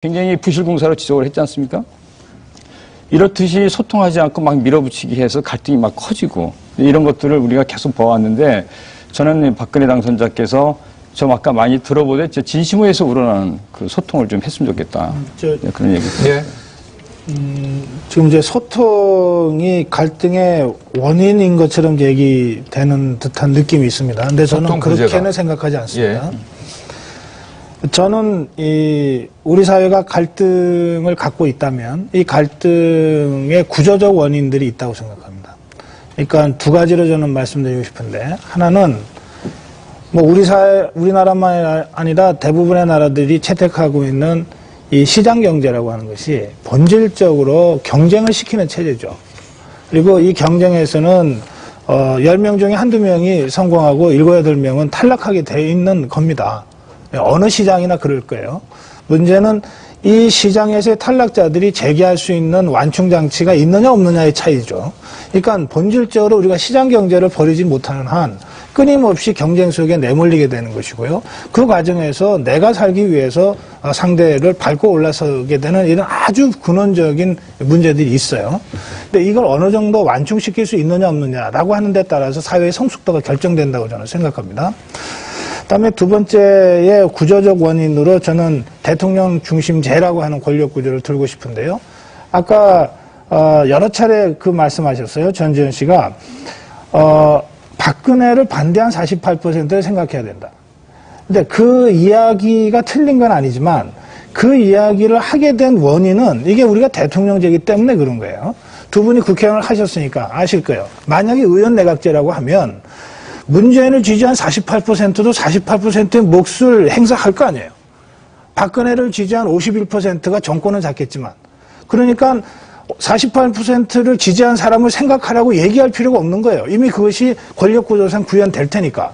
굉장히 부실공사로 지적을 했지 않습니까? 이렇듯이 소통하지 않고 막 밀어붙이기 해서 갈등이 막 커지고 이런 것들을 우리가 계속 봐왔는데 저는 박근혜 당선자께서 좀 아까 많이 들어보되 진심으로해서 우러나는 그 소통을 좀 했으면 좋겠다. 그런 얘기. 예. 지금 이제 소통이 갈등의 원인인 것처럼 얘기되는 듯한 느낌이 있습니다. 근데 저는 그렇게는 생각하지 않습니다. 예. 저는 우리 사회가 갈등을 갖고 있다면 이 갈등의 구조적 원인들이 있다고 생각합니다. 그러니까 두 가지로 저는 말씀드리고 싶은데, 하나는 뭐 우리나라만 아니라 대부분의 나라들이 채택하고 있는 이 시장 경제라고 하는 것이 본질적으로 경쟁을 시키는 체제죠. 그리고 이 경쟁에서는 10명 중에 한두 명이 성공하고 7, 8명은 탈락하게 돼 있는 겁니다. 어느 시장이나 그럴 거예요. 문제는 이 시장에서의 탈락자들이 재기할 수 있는 완충장치가 있느냐 없느냐의 차이죠. 그러니까 본질적으로 우리가 시장 경제를 버리지 못하는 한 끊임없이 경쟁 속에 내몰리게 되는 것이고요. 그 과정에서 내가 살기 위해서 상대를 밟고 올라서게 되는 이런 아주 근원적인 문제들이 있어요. 근데 이걸 어느 정도 완충시킬 수 있느냐 없느냐라고 하는 데 따라서 사회의 성숙도가 결정된다고 저는 생각합니다. 그다음에 두 번째의 구조적 원인으로 저는 대통령 중심제라고 하는 권력 구조를 들고 싶은데요. 아까 여러 차례 그 말씀하셨어요. 전지현 씨가 박근혜를 반대한 48%를 생각해야 된다. 근데 그 이야기가 틀린 건 아니지만 그 이야기를 하게 된 원인은 이게 우리가 대통령제이기 때문에 그런 거예요. 두 분이 국회의원을 하셨으니까 아실 거예요. 만약에 의원 내각제라고 하면 문재인을 지지한 48%도 48%의 몫을 행사할 거 아니에요. 박근혜를 지지한 51%가 정권은 잡겠지만. 그러니까 48%를 지지한 사람을 생각하라고 얘기할 필요가 없는 거예요. 이미 그것이 권력구조상 구현될 테니까.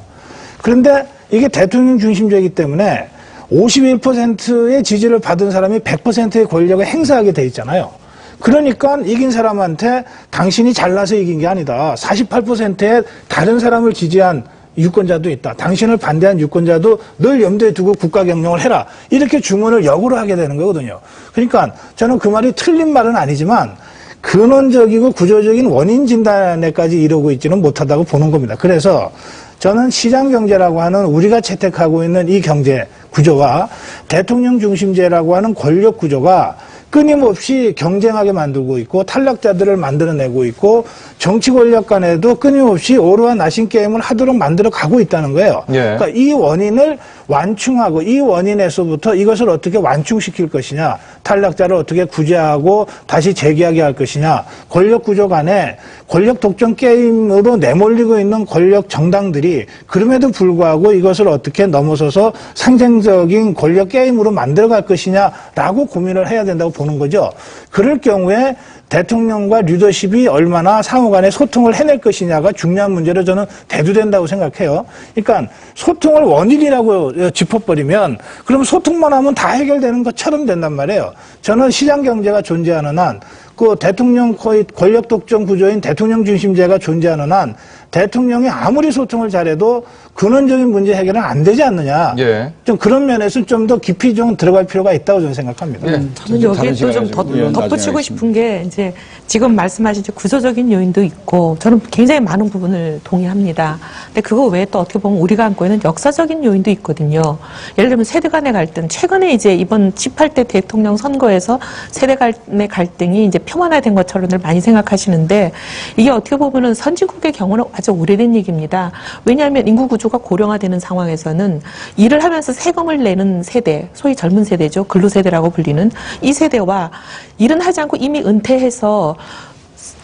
그런데 이게 대통령 중심제이기 때문에 51%의 지지를 받은 사람이 100%의 권력을 행사하게 돼 있잖아요. 그러니까 이긴 사람한테 당신이 잘나서 이긴 게 아니다. 48%의 다른 사람을 지지한 유권자도 있다. 당신을 반대한 유권자도 늘 염두에 두고 국가 경영을 해라. 이렇게 주문을 역으로 하게 되는 거거든요. 그러니까 저는 그 말이 틀린 말은 아니지만 근원적이고 구조적인 원인 진단에까지 이르고 있지는 못하다고 보는 겁니다. 그래서 저는 시장 경제라고 하는 우리가 채택하고 있는 이 경제 구조와 대통령 중심제라고 하는 권력 구조가 끊임없이 경쟁하게 만들고 있고 탈락자들을 만들어내고 있고 정치 권력 간에도 끊임없이 오르와 나신 게임을 하도록 만들어 가고 있다는 거예요. 예. 그러니까 이 원인을 완충하고 이 원인에서부터 이것을 어떻게 완충시킬 것이냐, 탈락자를 어떻게 구제하고 다시 재기하게 할 것이냐, 권력 구조 간에 권력 독점 게임으로 내몰리고 있는 권력 정당들이 그럼에도 불구하고 이것을 어떻게 넘어서서 상생적인 권력 게임으로 만들어갈 것이냐라고 고민을 해야 된다고 보는 거죠. 그럴 경우에 대통령과 리더십이 얼마나 상호 간에 소통을 해낼 것이냐가 중요한 문제로 저는 대두된다고 생각해요. 그러니까 소통을 원인이라고 짚어버리면 그럼 소통만 하면 다 해결되는 것처럼 된단 말이에요. 저는 시장 경제가 존재하는 한, 그 대통령 거의 권력 독점 구조인 대통령 중심제가 존재하는 한 대통령이 아무리 소통을 잘해도 근원적인 문제 해결은 안 되지 않느냐. 예. 좀 그런 면에서 좀 더 깊이 좀 들어갈 필요가 있다고 저는 생각합니다. 예. 저는 여기에 또 좀 덧붙이고 싶은 게 이제 지금 말씀하신 구조적인 요인도 있고 저는 굉장히 많은 부분을 동의합니다. 근데 그거 외에 또 어떻게 보면 우리가 안고 있는 역사적인 요인도 있거든요. 예를 들면 세대 간의 갈등. 최근에 이제 이번 18대 대통령 선거에서 세대 간의 갈등이 이제 표면화된 것처럼 많이 생각하시는데 이게 어떻게 보면은 선진국의 경우는 아주 오래된 얘기입니다. 왜냐하면 인구 구조가 고령화되는 상황에서는 일을 하면서 세금을 내는 세대, 소위 젊은 세대죠. 근로세대라고 불리는 이 세대와 일은 하지 않고 이미 은퇴해서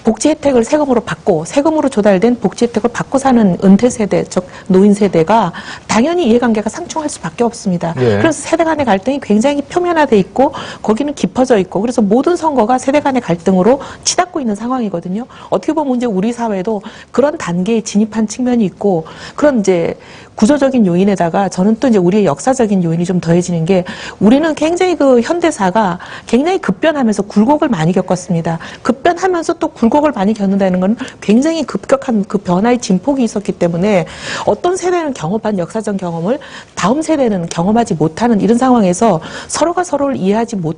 복지 혜택을 세금으로 받고 세금으로 조달된 복지 혜택을 받고 사는 은퇴 세대, 즉 노인 세대가 당연히 이해관계가 상충할 수밖에 없습니다. 예. 그래서 세대 간의 갈등이 굉장히 표면화돼 있고 거기는 깊어져 있고 그래서 모든 선거가 세대 간의 갈등으로 치닫고 있는 상황이거든요. 어떻게 보면 이제 우리 사회도 그런 단계에 진입한 측면이 있고 그런 이제 구조적인 요인에다가 저는 또 이제 우리의 역사적인 요인이 좀 더해지는 게 우리는 굉장히 그 현대사가 굉장히 급변하면서 굴곡을 많이 겪었습니다. 급변하면서 또 굴곡 굴곡을 많이 겪는다는 건 굉장히 급격한 그 변화의 진폭이 있었기 때문에 어떤 세대는 경험한 역사적 경험을 다음 세대는 경험하지 못하는 이런 상황에서 서로가 서로를 이해하지 못